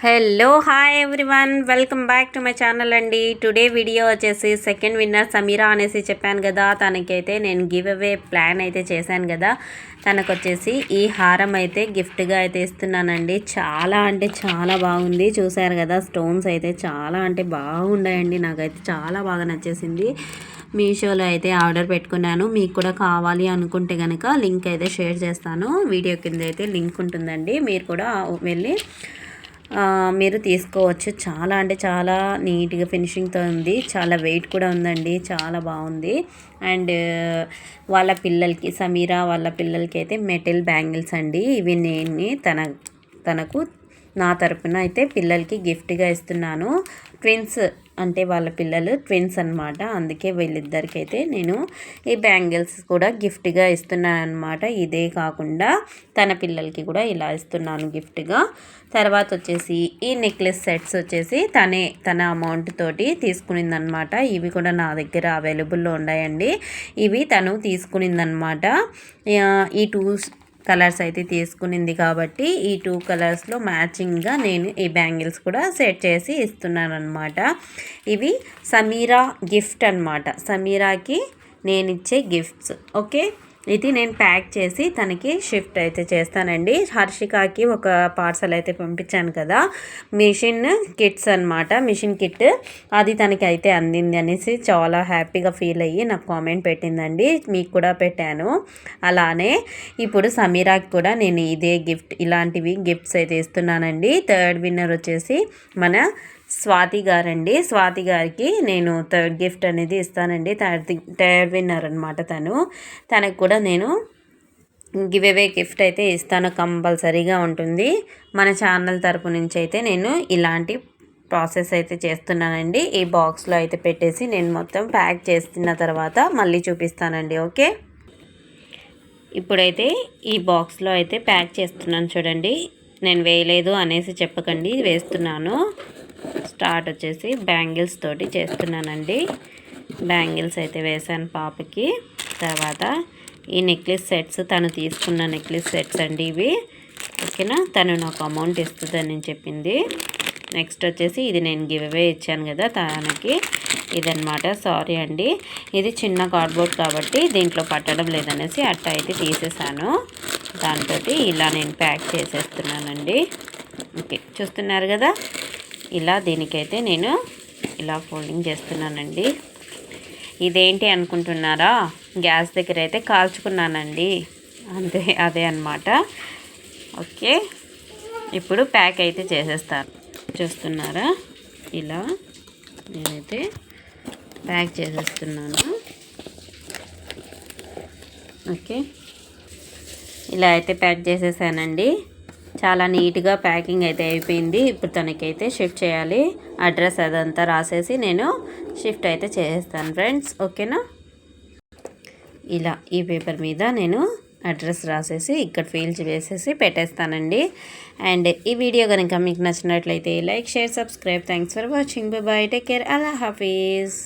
Hello hi everyone, welcome back to my channel అండి. Today video వచ్చేసి second winner Sameera అనేసి చెప్పాను కదా. తనకైతే నేను గివ్ అవే ప్లాన్ అయితే చేశాను కదా. తనకు వచ్చేసి ఈ హారం అయితే గిఫ్ట్గా అయితే ఇస్తున్నానండి. చాలా అంటే చాలా బాగుంది. చూసారు కదా, స్టోన్స్ అయితే చాలా అంటే బాగున్నాయండి. నాకైతే చాలా బాగా నచ్చేసింది. మీషోలో అయితే ఆర్డర్ పెట్టుకున్నాను. మీకు కూడా కావాలి అనుకుంటే కనుక లింక్ అయితే షేర్ చేస్తాను. వీడియో కింద అయితే లింక్ ఉంటుందండి. మీరు కూడా వెళ్ళి మీరు తీసుకోవచ్చు. చాలా అంటే చాలా నీట్గా ఫినిషింగ్తో ఉంది. చాలా వెయిట్ కూడా ఉందండి. చాలా బాగుంది. అండ్ వాళ్ళ పిల్లలకి, సమీరా వాళ్ళ పిల్లలకి అయితే మెటల్ బ్యాంగిల్స్ అండి. ఇవి నేను తనకు నా తరపున అయితే పిల్లలకి గిఫ్ట్గా ఇస్తున్నాను. ట్విన్స్ అంటే వాళ్ళ పిల్లలు ట్విన్స్ అనమాట. అందుకే వీళ్ళిద్దరికైతే నేను ఈ బ్యాంగిల్స్ కూడా గిఫ్ట్గా ఇస్తున్నాను అనమాట. ఇదే కాకుండా తన పిల్లలకి కూడా ఇలా ఇస్తున్నాను గిఫ్ట్గా. తర్వాత వచ్చేసి ఈ నెక్లెస్ సెట్స్ వచ్చేసి తన అమౌంట్ తోటి తీసుకునిందనమాట. ఇవి కూడా నా దగ్గర అవైలబుల్లో ఉన్నాయండి. ఇవి తను తీసుకునిందనమాట. ఈ కలర్స్ అయితే తీసుకునింది కాబట్టి ఈ 2 కలర్స్లో మ్యాచింగ్గా నేను ఈ బ్యాంగిల్స్ కూడా సెట్ చేసి ఇస్తున్నాను అనమాట. ఇవి సమీరా గిఫ్ట్ అనమాట. సమీరాకి నేను ఇచ్చే గిఫ్ట్స్. ఓకే, ఇది నేను ప్యాక్ చేసి తనకి షిఫ్ట్ అయితే చేస్తానండి. హర్షికాకి ఒక పార్సల్ అయితే పంపించాను కదా, మిషన్ కిట్స్ అనమాట. మిషన్ కిట్ అది తనకి అయితే అందింది అనేసి చాలా హ్యాపీగా ఫీల్ అయ్యి నాకు కామెంట్ పెట్టిందండి. మీకు కూడా పెట్టాను. అలానే ఇప్పుడు సమీరాకి కూడా నేను ఇదే గిఫ్ట్, ఇలాంటివి గిఫ్ట్స్ అయితే ఇస్తున్నానండి. థర్డ్ విన్నర్ వచ్చేసి మన స్వాతి గారండి. స్వాతి గారికి నేను థర్డ్ గిఫ్ట్ అనేది ఇస్తానండి. థర్డ్ విన్నర్ అనమాట. తనకు కూడా నేను గివ్ అవే గిఫ్ట్ అయితే ఇస్తాను, కంపల్సరీగా ఉంటుంది. మన ఛానల్ తరపు నుంచి అయితే నేను ఇలాంటి ప్రాసెస్ అయితే చేస్తున్నానండి. ఈ బాక్స్లో అయితే పెట్టేసి నేను మొత్తం ప్యాక్ చేస్తున్న తర్వాత మళ్ళీ చూపిస్తానండి. ఓకే, ఇప్పుడైతే ఈ బాక్స్లో అయితే ప్యాక్ చేస్తున్నాను. చూడండి, నేను వేయలేదు అనేసి చెప్పకండి, వేస్తున్నాను. స్టార్ట్ వచ్చేసి బ్యాంగిల్స్ తోటి చేస్తున్నానండి. బ్యాంగిల్స్ అయితే వేసాను పాపకి. తర్వాత ఈ నెక్లెస్ సెట్స్, తను తీసుకున్న నెక్లెస్ సెట్స్ అండి ఇవి. ఓకేనా, తను నాకు అమౌంట్ ఇస్తుందని చెప్పింది. నెక్స్ట్ వచ్చేసి ఇది నేను గివ్ అవే ఇచ్చాను కదా తనకి, ఇదనమాట. సారీ అండి, ఇది చిన్న కార్డ్బోర్డ్ కాబట్టి దీంట్లో పట్టడం లేదనేసి అట్ట అయితే తీసేసాను. దాంతో ఇలా నేను ప్యాక్ చేసేస్తున్నానండి. ఓకే, చూస్తున్నారు కదా, ఇలా దీనికైతే నేను ఇలా ఫోల్డింగ్ చేస్తున్నానండి. ఇదేంటి అనుకుంటున్నారా, గ్యాస్ దగ్గర అయితే కాల్చుకున్నానండి, అదే అన్నమాట. ఓకే, ఇప్పుడు ప్యాక్ అయితే చేసేస్తాను. చూస్తున్నారా, ఇలా నేనైతే ప్యాక్ చేసేస్తున్నాను. ఓకే, ఇలా అయితే ప్యాక్ చేసేసానండి. చాలా నీట్గా ప్యాకింగ్ అయితే అయిపోయింది. ఇప్పుడు తనకైతే షిఫ్ట్ చేయాలి. అడ్రస్ అదంతా రాసేసి నేను షిఫ్ట్ అయితే చేసేస్తాను ఫ్రెండ్స్. ఓకేనా, ఇలా ఈ పేపర్ మీద నేను అడ్రస్ రాసేసి ఇక్కడ ఫీల్స్ వేసేసి పెట్టేస్తానండి. అండ్ ఈ వీడియో కనుక మీకు నచ్చినట్లయితే like, share, subscribe. Thanks for watching. By by, take care, Allah Hafeez.